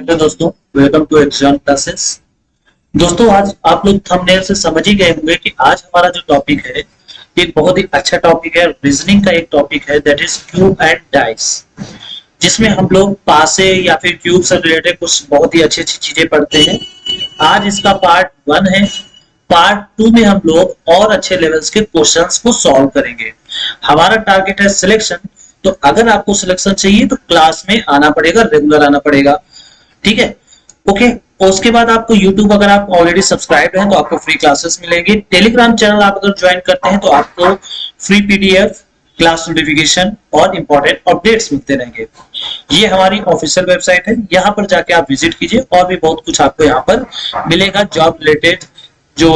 Hello दोस्तों, welcome to exam classes. दोस्तों, आज आप लोग थंबनेल से समझ ही गए होंगे कि आज हमारा जो टॉपिक है एक बहुत ही अच्छा टॉपिक है। रीजनिंग का एक टॉपिक है, that is cube and dice, जिसमें हम लोग पासे या फिर क्यूब से रिलेटेड कुछ बहुत ही अच्छी अच्छी चीजें पढ़ते हैं। आज इसका पार्ट 1 है। पार्ट 2 में हम लोग और अच्छे लेवल्स के क्वेश्चंस को सॉल्व करेंगे। हमारा टारगेट है सिलेक्शन, तो अगर आपको सिलेक्शन चाहिए तो क्लास में आना पड़ेगा, रेगुलर आना पड़ेगा, ठीक है। ओके, और उसके बाद आपको YouTube, अगर आप ऑलरेडी सब्सक्राइब हैं तो आपको फ्री क्लासेस मिलेंगे। टेलीग्राम चैनल आप अगर ज्वाइन करते हैं तो आपको फ्री PDF, क्लास नोटिफिकेशन और इंपॉर्टेंट अपडेट्स मिलते रहेंगे। ये हमारी ऑफिशियल वेबसाइट है, यहाँ पर जाके आप विजिट कीजिए और भी बहुत कुछ आपको यहाँ पर मिलेगा। जॉब रिलेटेड जो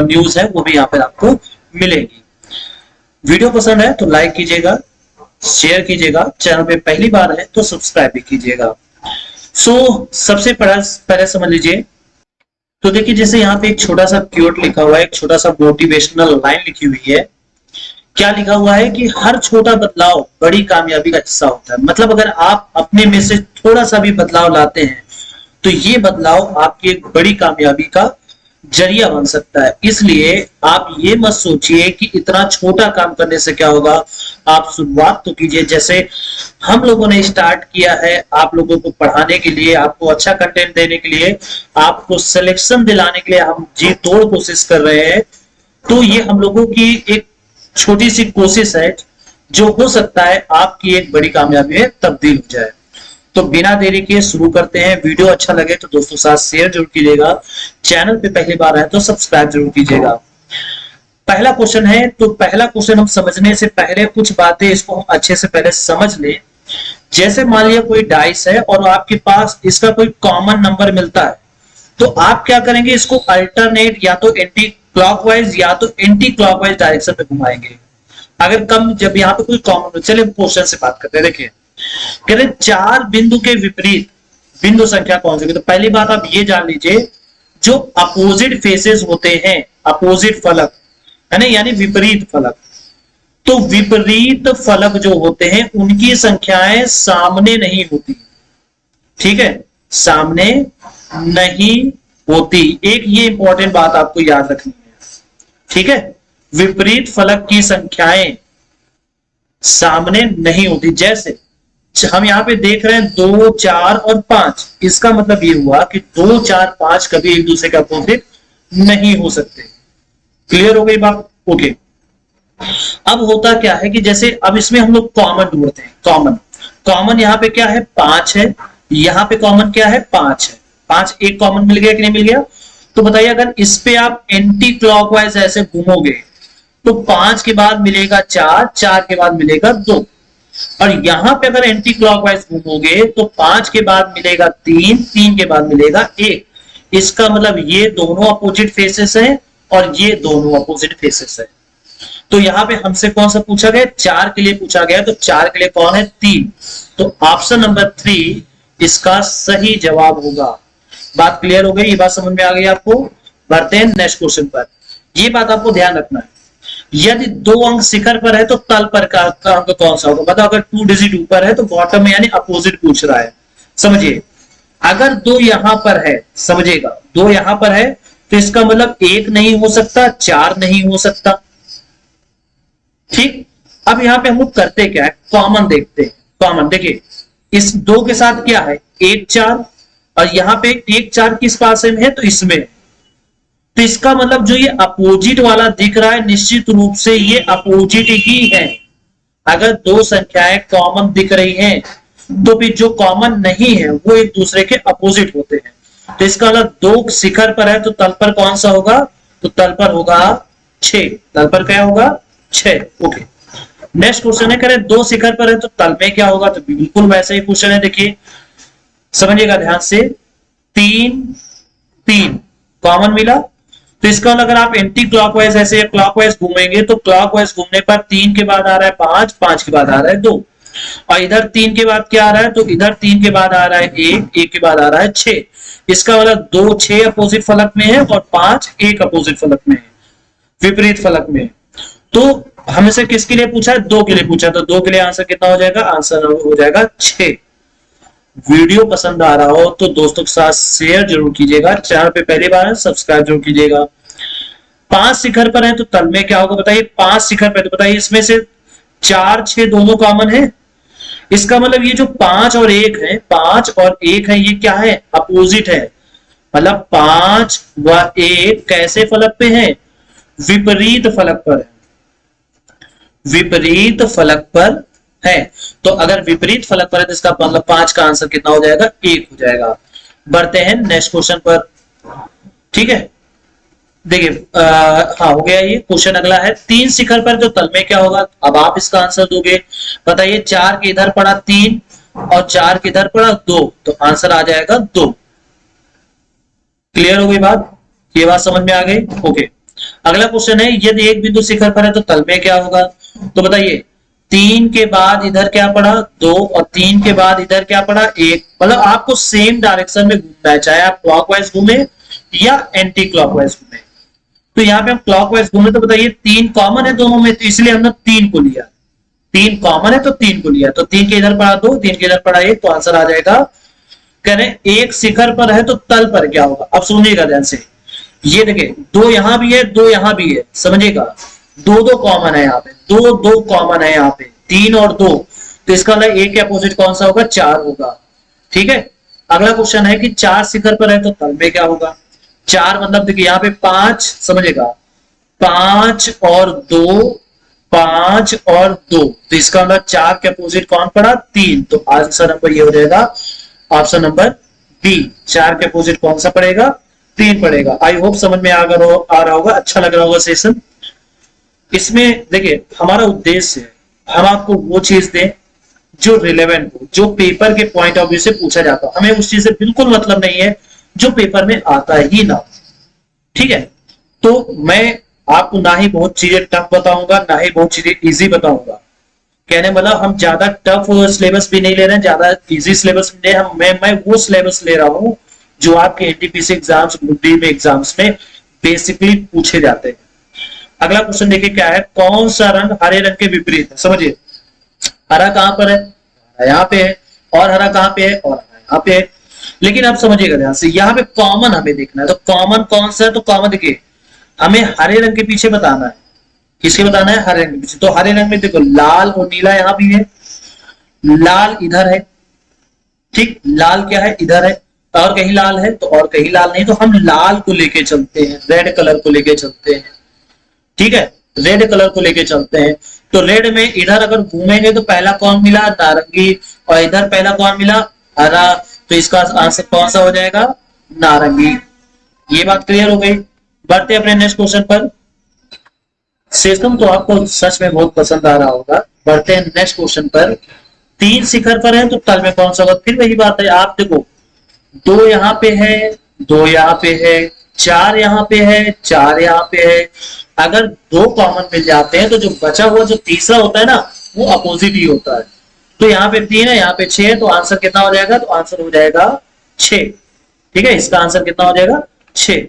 न्यूज है वो भी यहाँ पर आपको मिलेगी। वीडियो पसंद है तो लाइक कीजिएगा, शेयर कीजिएगा, चैनल पे पहली बार है तो सब्सक्राइब भी कीजिएगा। सबसे पहले समझ लीजिए। तो देखिए, जैसे यहाँ पे एक छोटा सा क्योट लिखा हुआ है, एक छोटा सा मोटिवेशनल लाइन लिखी हुई है। क्या लिखा हुआ है कि हर छोटा बदलाव बड़ी कामयाबी का हिस्सा होता है। मतलब अगर आप अपने में से थोड़ा सा भी बदलाव लाते हैं तो ये बदलाव आपकी एक बड़ी कामयाबी का जरिया बन सकता है। इसलिए आप ये मत सोचिए कि इतना छोटा काम करने से क्या होगा। आप शुरुआत तो कीजिए। जैसे हम लोगों ने स्टार्ट किया है आप लोगों को पढ़ाने के लिए, आपको अच्छा कंटेंट देने के लिए, आपको सिलेक्शन दिलाने के लिए हम जी तोड़ कोशिश कर रहे हैं। तो ये हम लोगों की एक छोटी सी कोशिश है जो हो सकता है आपकी एक बड़ी कामयाबी में तब्दील हो जाए। तो बिना देरी के शुरू करते हैं। वीडियो अच्छा लगे तो दोस्तों साथ शेयर जरूर कीजिएगा। चैनल पे पहली बार आए तो सब्सक्राइब जरूर कीजिएगा। पहला क्वेश्चन है, तो पहला क्वेश्चन हम समझने से पहले कुछ बातें इसको हम अच्छे से पहले समझ लें। जैसे मान लिया कोई डाइस है और आपके पास इसका कोई कॉमन नंबर मिलता है, तो आप क्या करेंगे, इसको अल्टरनेट या तो एंटी क्लॉकवाइज या तो एंटी क्लॉकवाइज डायरेक्शन में घुमाएंगे। अगर कम, जब यहाँ पे कोई कॉमन, चलिए क्वेश्चन से बात करते हैं। देखिए, कहते हैं 4 बिंदु के विपरीत बिंदु संख्या कौन सी। तो पहली बात आप ये जान लीजिए, जो अपोजिट फेसेस होते हैं, अपोजिट फलक है ना, यानी विपरीत फलक, तो विपरीत फलक जो होते हैं उनकी संख्याएं सामने नहीं होती। ठीक है, सामने नहीं होती। एक ये इंपॉर्टेंट बात आपको याद रखनी है, ठीक है। विपरीत फलक की संख्याएं सामने नहीं होती। जैसे हम यहां पे देख रहे हैं 2, 4 और 5, इसका मतलब ये हुआ कि 2, 4, 5 कभी एक दूसरे के अपोजिट नहीं हो सकते। क्लियर हो गई बात? ओके। अब होता क्या है कि जैसे अब इसमें हम लोग कॉमन ढूंढते हैं। कॉमन यहाँ पे क्या है, 5 है। यहाँ पे कॉमन क्या है, 5 है। 5 एक कॉमन मिल गया कि नहीं मिल गया? तो बताइए, अगर इस पे आप एंटी क्लॉकवाइज ऐसे घूमोगे तो 5 के बाद मिलेगा 4, 4 के बाद मिलेगा 2, और यहां पे अगर एंटी क्लॉकवाइज घूमोगे तो 5 के बाद मिलेगा 3, 3 के बाद मिलेगा 1। इसका मतलब ये दोनों अपोजिट फेसेस हैं और ये दोनों अपोजिट फेसेस हैं। तो यहां पे हमसे कौन सा पूछा गया, 4 के लिए पूछा गया, तो 4 के लिए कौन है, 3। तो ऑप्शन नंबर 3 इसका सही जवाब होगा। बात क्लियर हो गई? ये बात समझ में आ गई आपको? बढ़ते हैं नेक्स्ट क्वेश्चन पर। ये बात आपको ध्यान रखना है, यदि 2 अंक शिखर पर है तो तल पर का अंक कौन सा होगा। मतलब अगर 2 डिजिट ऊपर है तो बॉटम में, यानी अपोजिट पूछ रहा है, समझिए। अगर 2 यहां पर है, समझिएगा, 2 यहां पर है तो इसका मतलब 1 नहीं हो सकता, 4 नहीं हो सकता। ठीक। अब यहां पे हम लोग करते क्या है, कॉमन देखते हैं। कॉमन देखिए, इस 2 के साथ क्या है, 1, 4, और यहां पे 1, 4 किस पास में है, तो इसमें। तो इसका मतलब जो ये अपोजिट वाला दिख रहा है, निश्चित रूप से ये अपोजिट ही है। अगर 2 संख्याएं कॉमन दिख रही हैं तो भी जो कॉमन नहीं है वो एक दूसरे के अपोजिट होते हैं। तो इसका मतलब 2 शिखर पर है तो तल पर कौन सा होगा, तो तल पर होगा 6। तल पर क्या होगा, 6। ओके। नेक्स्ट क्वेश्चन है, कह रहे 2 शिखर पर है तो तल में क्या होगा, तो बिल्कुल वैसा ही क्वेश्चन है। देखिए, समझिएगा ध्यान से, 3, 3 कॉमन मिला, तो इसका अगर आप एंटी क्लॉकवाइज ऐसे या क्लॉकवाइज घूमेंगे तो क्लॉकवाइज घूमने पर 3 के बाद आ रहा है 5, 5 के बाद आ रहा है 2, और इधर 3 के बाद क्या आ रहा है, तो इधर 3 के बाद आ रहा है 1, 1 के बाद आ रहा है 6। इसका मतलब 2, 6 अपोजिट फलक में है और 5 1 अपोजिट फलक में है, विपरीत फलक में। तो हमें से किसके लिए पूछा है, 2 के लिए पूछा, तो 2 के लिए आंसर कितना हो जाएगा, आंसर हो जाएगा 6। वीडियो पसंद आ रहा हो तो दोस्तों के साथ शेयर जरूर कीजिएगा, चैनल पे पहली बार है सब्सक्राइब जरूर कीजिएगा। 5 शिखर पर है तो तल में क्या होगा बताइए, 5 शिखर पर, तो बताइए इसमें से 4 6 दोनों कॉमन है। इसका मतलब ये जो 5 और 1 है, 5 और 1 है, ये क्या है, अपोजिट है। मतलब 5 व 1 कैसे फलक पे है, विपरीत फलक पर है, विपरीत फलक पर है। तो अगर विपरीत फलक पर है तो इसका मतलब 5 का आंसर कितना हो जाएगा, 1 हो जाएगा। बढ़ते हैं नेक्स्ट क्वेश्चन पर। ठीक है, देखिए हाँ हो गया ये क्वेश्चन। अगला है 3 शिखर पर तो तल में क्या होगा। अब आप इसका आंसर दोगे, बताइए 4 के इधर पड़ा 3 और 4 के इधर पड़ा 2, तो आंसर आ जाएगा 2। क्लियर हो गई बात, ये बात समझ में आ गई। ओके, अगला क्वेश्चन है यदि एक बिंदु शिखर पर है तो तल में क्या होगा। तो बताइए 3 के बाद इधर क्या पड़ा 2 और 3 के बाद इधर क्या पड़ा 1, मतलब आपको सेम डायरेक्शन में घूमना है, चाहे आप क्लॉकवाइज घूमे या एंटी क्लॉकवाइज घूमे। तो यहाँ पे हम क्लॉकवाइज घूमे तो बताइए 3 कॉमन है दोनों में, तो इसलिए हमने 3 को लिया, 3 कॉमन है तो 3 को लिया। तो 3 के इधर पड़ा 2, 3 के इधर पड़ा 1, तो आंसर आ जाएगा। कह रहे एक शिखर पर है तो तल पर क्या होगा। अब सुनिएगा ध्यान से, ये देखिए 2 यहां भी है 2 यहां भी है, समझिएगा 2 2 कॉमन है यहाँ पे, 2 2 कॉमन है यहाँ पे, 3 और 2, तो इसका मतलब एक के अपोजिट कौन सा होगा, 4 होगा। ठीक है, अगला क्वेश्चन है कि 4 शिखर पर है तो तल में क्या होगा। 4 मतलब देखिए यहाँ पे 5, समझिएगा 5 और 2, 5 और 2, तो इसका मतलब 4 के अपोजिट कौन पड़ा 3, तो आंसर नंबर ये हो जाएगा ऑप्शन नंबर बी। 4 के अपोजिट कौन सा पड़ेगा, 3 पड़ेगा। आई होप समझ में आ रहा होगा, अच्छा लग रहा होगा सेशन। इसमें देखिए हमारा उद्देश्य है हम आपको वो चीज दें जो रिलेवेंट हो, जो पेपर के पॉइंट ऑफ व्यू से पूछा जाता है। हमें उस चीज से बिल्कुल मतलब नहीं है जो पेपर में आता ही ना। ठीक है, तो मैं आपको ना ही बहुत चीजें टफ बताऊंगा ना ही बहुत चीजें इजी बताऊंगा। कहने वाला हम ज्यादा टफ सिलेबस भी नहीं ले रहे हैं, ज्यादा इजी सिलेबस भी नहीं, मैं वो सिलेबस ले रहा हूं जो आपके एनटीपीसी एग्जाम्स, ग्रुप डी में एग्जाम्स में बेसिकली पूछे जाते हैं। अगला क्वेश्चन देखिए क्या है, कौन सा रंग हरे रंग के विपरीत है। समझिए हरा कहां पर है, यहाँ पे है, और हरा कहां पे है, और हरा यहाँ पे है। लेकिन आप समझिएगा ध्यान से, यहाँ पे कॉमन हमें देखना है, तो कॉमन कौन सा है, तो कॉमन देखिए हमें हरे रंग के पीछे बताना है। किसके बताना है, हरे रंग के पीछे। तो हरे रंग में देखो लाल और नीला यहाँ भी है, लाल इधर है, ठीक, लाल क्या है इधर है, और कहीं लाल है तो और कहीं लाल नहीं, तो हम लाल को लेके चलते हैं, रेड कलर को लेके चलते हैं। ठीक है, रेड कलर को लेके चलते हैं। तो रेड में इधर अगर घूमेंगे तो पहला कौन मिला, नारंगी, और इधर पहला कौन मिला, हरा, तो इसका आंसर कौन सा हो जाएगा, नारंगी। ये बात क्लियर हो गई। बढ़ते अपने नेक्स्ट क्वेश्चन पर। सिस्टम तो आपको सच में बहुत पसंद आ रहा होगा। बढ़ते हैं नेक्स्ट क्वेश्चन पर। 3 शिखर पर है तो तल में कौन सा होगा। फिर वही बात है, आप देखो 2 यहाँ पे है, 2 यहाँ पे है, 4 यहाँ पे है, 4 यहाँ पे है। अगर 2 कॉमन मिल जाते हैं तो जो बचा हुआ जो तीसरा होता है ना वो अपोजिट ही होता है। तो यहाँ पे 3 है, यहाँ पे 6 है, तो आंसर कितना हो जाएगा, तो आंसर हो जाएगा 6। ठीक है, इसका आंसर कितना हो जाएगा 6।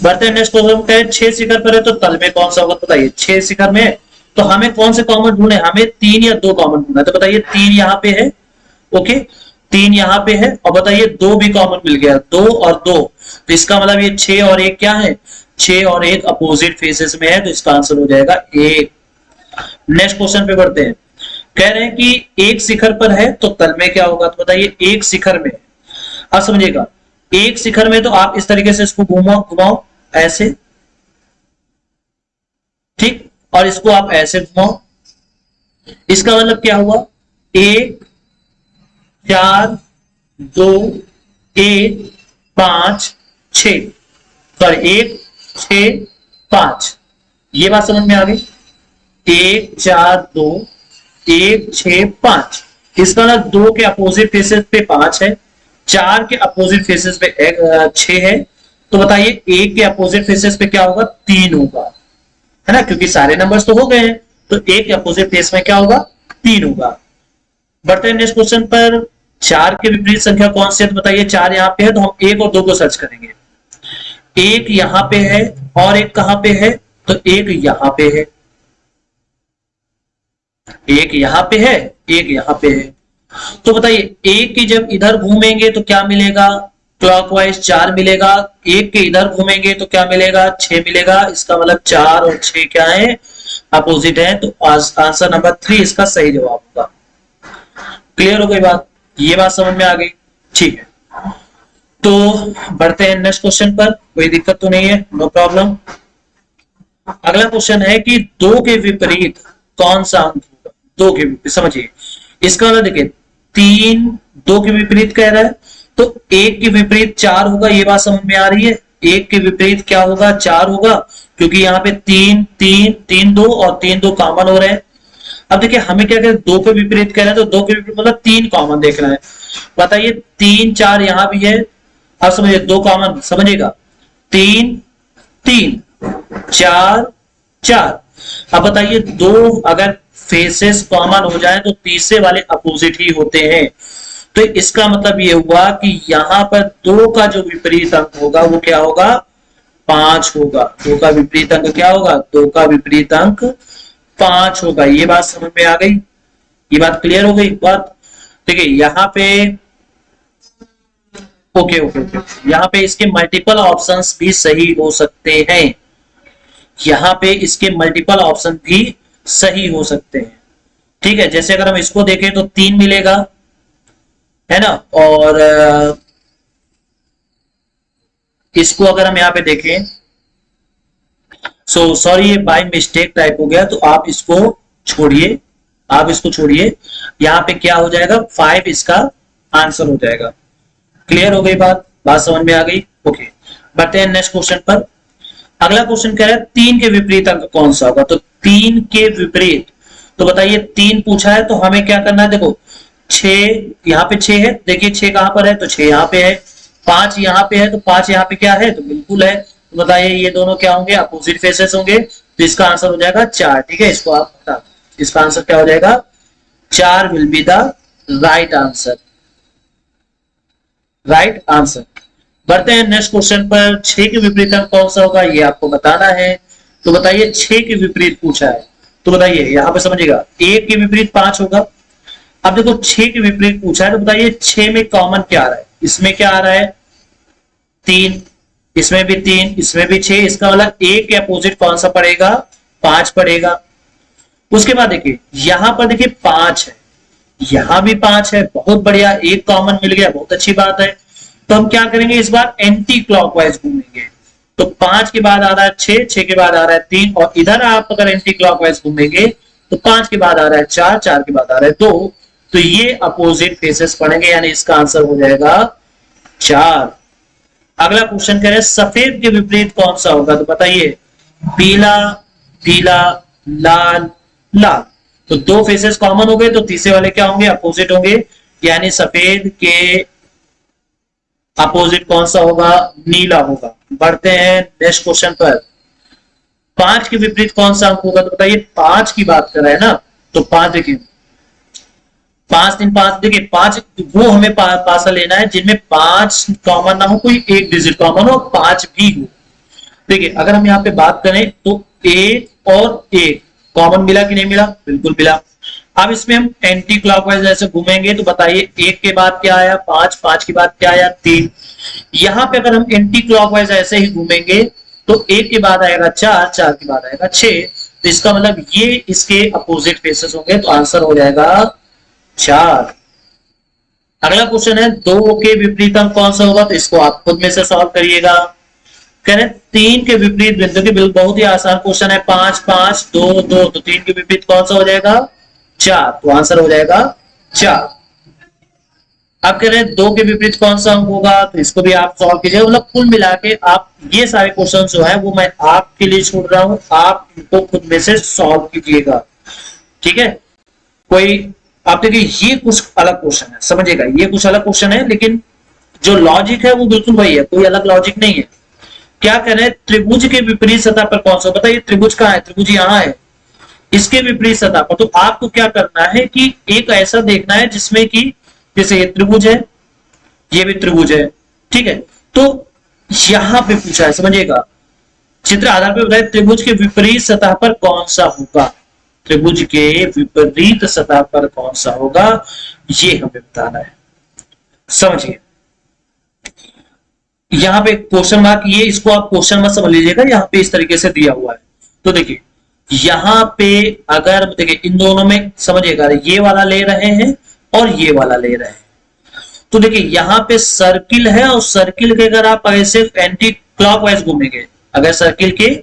बढ़ते हैं नेक्स्ट क्वेश्चन पे। 6 शिखर पर है तो तल में कौन सा होगा, बताइए 6 शिखर में तो हमें कौन से कॉमन ढूंढे, हमें 3 या 2 कॉमन ढूंढना है। तो बताइए 3 यहाँ पे है, ओके 3 यहाँ पे है, और बताइए 2 भी कॉमन मिल गया, 2 और 2, तो इसका मतलब ये 6 और 1 क्या है, 6 और 1 अपोजिट फेसेस में है, तो इसका आंसर हो जाएगा 1। नेक्स्ट क्वेश्चन पे बढ़ते हैं। कह रहे हैं कि एक शिखर पर है तो तल में क्या होगा। तो बताइए एक शिखर में, अब समझिएगा एक शिखर में तो आप इस तरीके से इसको घुमाओ ऐसे, ठीक, और इसको आप ऐसे घुमाओ। इसका मतलब क्या हुआ, 1 4 2 1 5 6, सॉरी 1 6 5, ये बात समझ में आ गई। 1 4 2 1 6 5, इसका मतलब 2 के अपोजिट फेसेस पे 5 है, 4 के अपोजिट फेसेस पे 6 है। तो बताइए 1 के अपोजिट फेसेस पे क्या होगा, 3 होगा, है ना, क्योंकि सारे नंबर्स तो हो गए हैं। तो 1 के अपोजिट फेस में क्या होगा, 3 होगा। बढ़ते हैं नेक्स्ट क्वेश्चन पर। 4 के विपरीत संख्या कौन सी है। तो बताइए 4 यहाँ पे है तो हम 1 और 2 को सर्च करेंगे। 1 यहाँ पे है और 1 कहां पे है, तो 1 यहाँ पे है, 1 यहाँ पे है, 1 यहाँ पे है। तो बताइए एक की जब इधर घूमेंगे तो क्या मिलेगा, क्लॉकवाइज 4 मिलेगा, एक के इधर घूमेंगे तो क्या मिलेगा, 6 मिलेगा। इसका मतलब 4 और 6 क्या है, अपोजिट है। तो आंसर नंबर 3 इसका सही जवाब होगा। क्लियर हो गई बात, ये बात समझ में आ गई, ठीक है। तो बढ़ते हैं नेक्स्ट क्वेश्चन पर, कोई दिक्कत तो नहीं है, नो प्रॉब्लम। अगला क्वेश्चन है कि 2 के विपरीत कौन सा अंक होगा, 2 के विपरीत, समझिए इसका मतलब देखिए 3 2 के विपरीत कह रहा है, तो 1 के विपरीत 4 होगा, ये बात समझ में आ रही है। 1 के विपरीत क्या होगा, 4 होगा, क्योंकि यहाँ पे 3 3 3 2 और 3 2 कॉमन हो रहे हैं। अब देखिए हमें क्या करें, 2 के विपरीत कह रहे हैं, तो 2 के विपरीत मतलब 3 कॉमन देखना है। बताइए 3 4 यहां भी है, अब समझिए 2 कॉमन, समझिएगा 3 3 4 4। अब बताइए 2 अगर फेसेस कॉमन हो जाए तो तीसरे वाले अपोजिट ही होते हैं। तो इसका मतलब ये हुआ कि यहां पर 2 का जो विपरीत अंक होगा वो क्या होगा, 5 होगा। 2 का विपरीत अंक क्या होगा, 2 का विपरीत अंक 5 होगा। ये बात समझ में आ गई, ये बात क्लियर हो गई बात। देखिए यहाँ पे ओके ओके ओके, यहाँ पे इसके मल्टीपल ऑप्शंस भी सही हो सकते हैं, यहाँ पे इसके मल्टीपल ऑप्शन भी सही हो सकते हैं। ठीक है, जैसे अगर हम इसको देखें तो 3 मिलेगा, है ना, और इसको अगर हम यहाँ पे देखें, सो सॉरी ये बाय मिस्टेक टाइप हो गया, तो आप इसको छोड़िए, आप इसको छोड़िए, यहाँ पे क्या हो जाएगा 5 इसका आंसर हो जाएगा। क्लियर हो गई बात, बात समझ में आ गई, ओके। बढ़ते हैं नेक्स्ट क्वेश्चन पर। अगला क्वेश्चन कह रहा है 3 के विपरीत अंक कौन सा होगा, तो 3 के विपरीत, तो बताइए 3 पूछा है तो हमें क्या करना है, देखो 6 यहाँ पे 6 है, देखिए 6 कहां पर है, तो 6 यहाँ पे है, 5 यहाँ पे है, तो 5 यहाँ पे क्या है, तो बिल्कुल है। तो बताइए ये दोनों क्या होंगे, अपोजिट फेसेस होंगे, तो इसका आंसर हो जाएगा 4। ठीक है, इसको आप बता, इसका आंसर क्या हो जाएगा, 4 will be the right answer, right answer. बढ़ते हैं नेक्स्ट क्वेश्चन पर। 6 के विपरीत अंक कौन सा होगा, ये आपको बताना है। तो बताइए 6 के विपरीत पूछा है, तो बताइए यहां पे समझिएगा 1 के विपरीत 5 होगा। अब देखो 6 के विपरीत पूछा है, तो बताइए 6 में कॉमन क्या आ रहा है, इसमें क्या आ रहा है 3, इसमें भी 3, इसमें भी 6, इसका मतलब 1 के अपोजिट कौन सा पड़ेगा, 5 पड़ेगा। उसके बाद देखिए यहां पर देखिए 5 है, यहां भी 5 है, बहुत बढ़िया, एक कॉमन मिल गया, बहुत अच्छी बात है। तो हम क्या करेंगे, इस बार एंटी क्लॉकवाइज घूमेंगे। तो 5 के बाद आ रहा है 6, 6 के बाद आ रहा है 3, और इधर आप अगर एंटी क्लॉकवाइज घूमेंगे तो 5 के बाद आ रहा है 4, 4 के बाद आ रहा है 2, तो ये अपोजिट फेसेस पड़ेंगे, यानी इसका आंसर हो जाएगा 4। अगला क्वेश्चन कह रहे हैं सफेद के विपरीत कौन सा होगा, तो बताइए पीला पीला लाल लाल। तो 2 फेसेस कॉमन हो गए, तो तीसरे वाले क्या होंगे, अपोजिट होंगे, यानी सफेद के अपोजिट कौन सा होगा, नीला होगा। बढ़ते हैं नेक्स्ट क्वेश्चन पर। 5 के विपरीत कौन सा अंक होगा, तो बताइए 5 की बात कर रहे हैं ना, तो 5 देखिए 5 3 5, देखिए 5 वो हमें पासा लेना है जिनमें 5 कॉमन ना हो, कोई एक डिजिट कॉमन हो, 5 भी हो। देखिए अगर हम यहाँ पे बात करें तो 1 और 1 कॉमन मिला कि नहीं मिला, बिल्कुल मिला। अब इसमें हम एंटी क्लॉकवाइज ऐसे घूमेंगे, तो बताइए 1 के बाद क्या आया 5, 5 के बाद क्या आया 3। यहां पे अगर हम एंटी क्लॉकवाइज ऐसे ही घूमेंगे तो 1 के बाद आएगा 4, 4 के बाद आएगा 6, तो इसका मतलब ये इसके अपोजिट फेसेस होंगे, तो आंसर हो जाएगा 4। अगला क्वेश्चन है 2 के विपरीत अंक कौन सा होगा, तो इसको आप खुद में से सॉल्व करिएगा। कह रहे 3 के विपरीत बिंदु की, बिल्कुल बहुत ही आसान क्वेश्चन है, 5 5 2 2, तो 3 के विपरीत कौन सा हो जाएगा 4, तो आंसर हो जाएगा 4। अब कह रहे हैं 2 के विपरीत कौन सा अंक होगा, तो इसको भी आप सॉल्व कीजिए। मतलब कुल मिला के आप ये सारे क्वेश्चन जो है वो मैं आपके लिए छोड़ रहा हूं, आप इनको खुद में से सॉल्व कीजिएगा, ठीक है। कोई आप देखिए ये कुछ अलग क्वेश्चन है, समझिएगा ये कुछ अलग क्वेश्चन है, लेकिन जो लॉजिक है वो बिल्कुल वही है, कोई अलग लॉजिक नहीं है। क्या कह रहे हैं त्रिभुज के विपरीत सतह पर कौन सा, बताइए त्रिभुज कहां है, त्रिभुज यहां है, इसके विपरीत सतह पर। तो आपको क्या करना है कि एक ऐसा देखना है जिसमें कि जैसे ये त्रिभुज है, ये भी त्रिभुज है, ठीक है। तो यहां पे पूछा है, समझिएगा चित्र आधार पर बताइए त्रिभुज के विपरीत सतह पर कौन सा होगा। त्रिभुज के विपरीत सतह पर कौन सा होगा, ये हमें बताना है। समझिए यहाँ पे क्वेश्चन मार्क, ये इसको आप क्वेश्चन मत समझ लीजिएगा, यहाँ पे इस तरीके से दिया हुआ है। तो देखिए यहाँ पे अगर देखिए इन दोनों में समझिएगा, ये वाला ले रहे हैं और ये वाला ले रहे हैं, तो देखिए यहाँ पे सर्किल है और सर्किल के अगर आप ऐसे एंटी क्लॉकवाइज घूमेंगे, अगर सर्किल के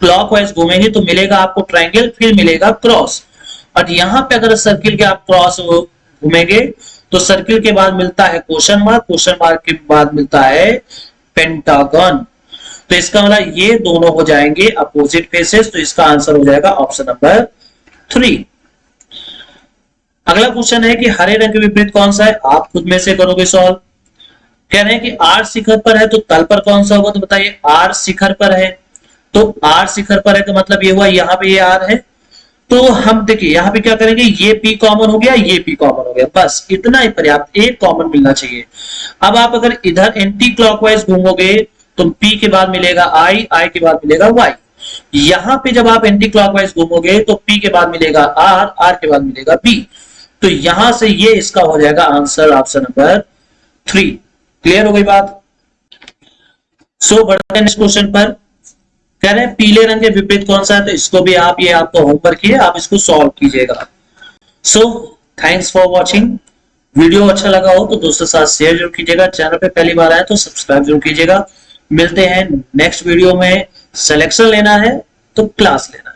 क्लॉकवाइज घूमेंगे तो मिलेगा आपको ट्रायंगल, फिर मिलेगा क्रॉस। और यहाँ पे अगर सर्किल के आप क्रॉस घूमेंगे तो सर्किल के बाद मिलता है क्वेश्चन मार्क, क्वेश्चन मार्क के बाद मिलता है पेंटागन। तो इसका मतलब ये दोनों हो जाएंगे अपोजिट फेसेस, तो इसका आंसर हो जाएगा ऑप्शन नंबर 3। अगला क्वेश्चन है कि हरे रंग के विपरीत कौन सा है, आप खुद में से करोगे सॉल्व। कह रहे हैं कि आर शिखर पर है तो तल पर कौन सा होगा, तो बताइए आर शिखर पर है, तो आर शिखर पर है तो मतलब ये हुआ यहाँ पे ये आर है, तो हम देखिए यहाँ पे क्या करेंगे, ये पी कॉमन हो गया, ये पी कॉमन हो गया, बस इतना ही पर्याप्त, एक कॉमन मिलना चाहिए। अब आप अगर इधर एंटी क्लॉकवाइज घूमोगे तो पी के बाद मिलेगा आई, आई के बाद मिलेगा वाई। यहां पे जब आप एंटी क्लॉकवाइज घूमोगे तो पी के बाद मिलेगा आर, आर के बाद मिलेगा बी, तो यहां से ये इसका हो जाएगा आंसर ऑप्शन नंबर 3। क्लियर हो गई बात। सो बढ़ते हैं नेक्स्ट क्वेश्चन पर। कह रहे हैं पीले रंग के विपरीत कौन सा है, तो इसको भी आप, ये आपको होमवर्क है, आप इसको सॉल्व कीजिएगा। So thanks for watching. Video अच्छा लगा हो तो दोस्तों के साथ शेयर जरूर कीजिएगा, चैनल पे पहली बार आए तो सब्सक्राइब जरूर कीजिएगा। मिलते हैं नेक्स्ट वीडियो में। सिलेक्शन लेना है तो क्लास लेना।